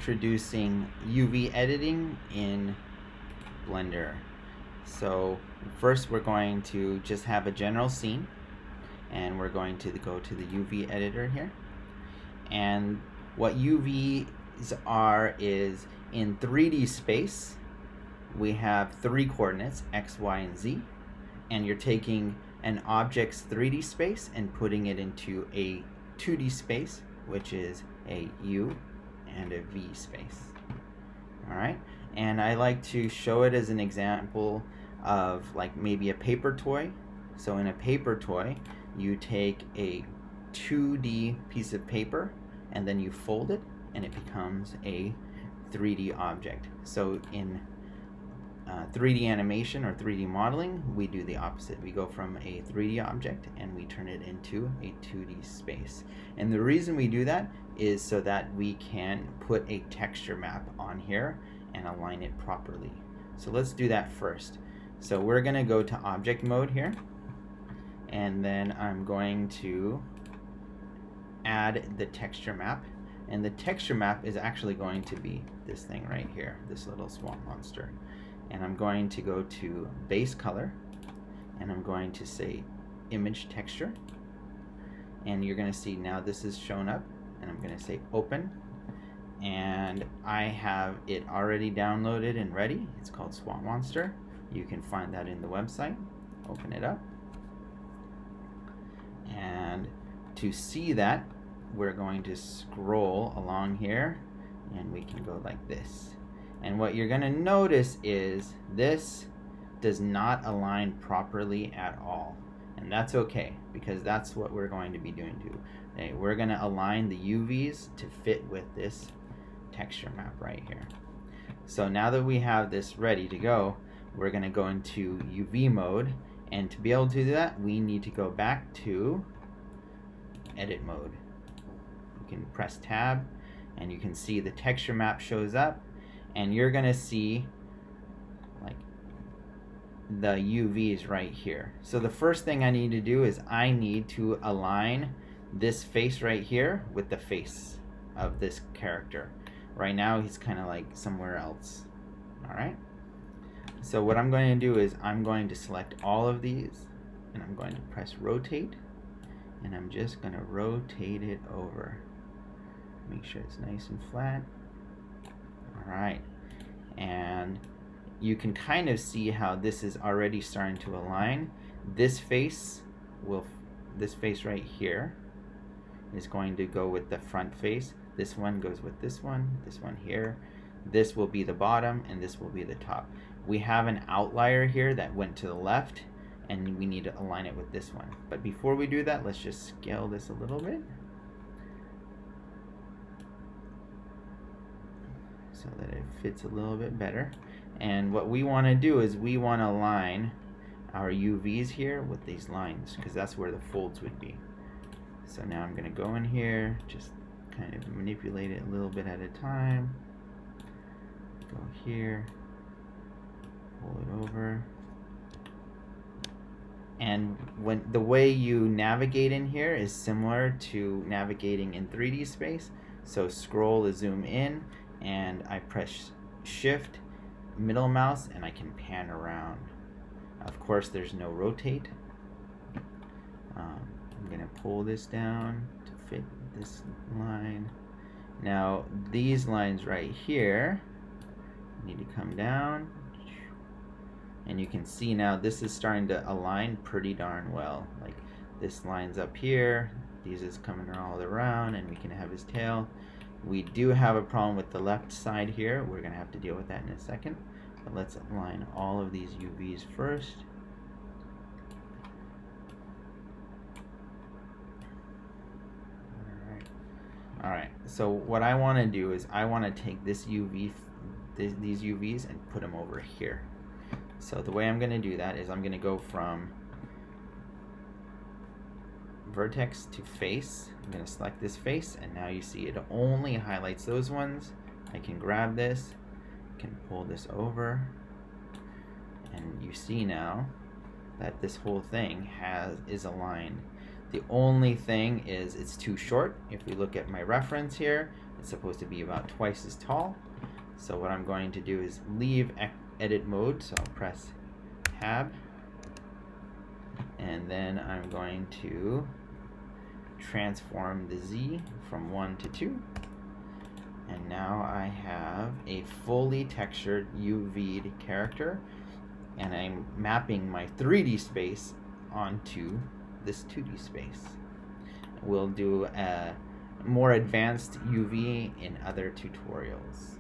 introducing UV editing in Blender. So first we're going to just have a general scene, and we're going to go to the UV editor here. And what UVs are is in 3D space, we have 3 coordinates, X, Y, and Z, and you're taking an object's 3D space and putting it into a 2D space, which is a U and a V space. Alright, and I like to show it as an example of like maybe a paper toy. So in a paper toy, you take a 2D piece of paper and then you fold it and it becomes a 3D object. So in 3D animation or 3D modeling, we do the opposite. We go from a 3D object and we turn it into a 2D space. And the reason we do that is so that we can put a texture map on here and align it properly. So let's do that first. So we're going to go to object mode here, and then I'm going to add the texture map. And the texture map is actually going to be this thing right here, this little swamp monster. And I'm going to go to base color, and I'm going to say image texture, and you're going to see now this is shown up, and I'm going to say open, and I have it already downloaded and ready. It's called Swamp Monster. You can find that in the website. Open it up, and to see that, we're going to scroll along here, and we can go like this. And what you're going to notice is this does not align properly at all. And that's okay, because that's what we're going to be doing too. Okay, we're going to align the UVs to fit with this texture map right here. So now that we have this ready to go, we're going to go into UV mode. And to be able to do that, we need to go back to edit mode. You can press tab, and you can see the texture map shows up. And you're gonna see like the UVs right here. So the first thing I need to do is I need to align this face right here with the face of this character. Right now he's kind of like somewhere else. Alright, so what I'm going to do is I'm going to select all of these, and I'm going to press rotate, and I'm just going to rotate it over. Make sure it's nice and flat. Alright, and you can kind of see how this is already starting to align. This face right here is going to go with the front face. This one goes with this one here. This will be the bottom, and this will be the top. We have an outlier here that went to the left, and we need to align it with this one. But before we do that, let's just scale this a little bit, so that it fits a little bit better. And what we want to do is we want to align our UVs here with these lines, because that's where the folds would be. So now I'm going to go in here, just kind of manipulate it a little bit at a time. Go here, pull it over. And when the way you navigate in here is similar to navigating in 3D space. So scroll to zoom in, and I press shift middle mouse, and I can pan around. Of course there's no rotate. I'm gonna pull this down to fit this line. Now these lines right here need to come down, and you can see now this is starting to align pretty darn well. Like this line's up here, these is coming all around, and we can have his tail. We do have a problem with the left side here. We're going to have to deal with that in a second. But let's align all of these UVs first. Alright, so what I want to do is I want to take this UV, these UVs, and put them over here. So the way I'm going to do that is I'm going to go from vertex to face. I'm going to select this face, and now you see it only highlights those ones. I can grab this, can pull this over, and you see now that this whole thing is aligned. The only thing is it's too short. If we look at my reference here, It's supposed to be about twice as tall. So what I'm going to do is leave edit mode, so I'll press tab, and then I'm going to transform the Z from 1 to 2, and now I have a fully textured UV'd character, and I'm mapping my 3D space onto this 2D space. We'll do a more advanced UV in other tutorials.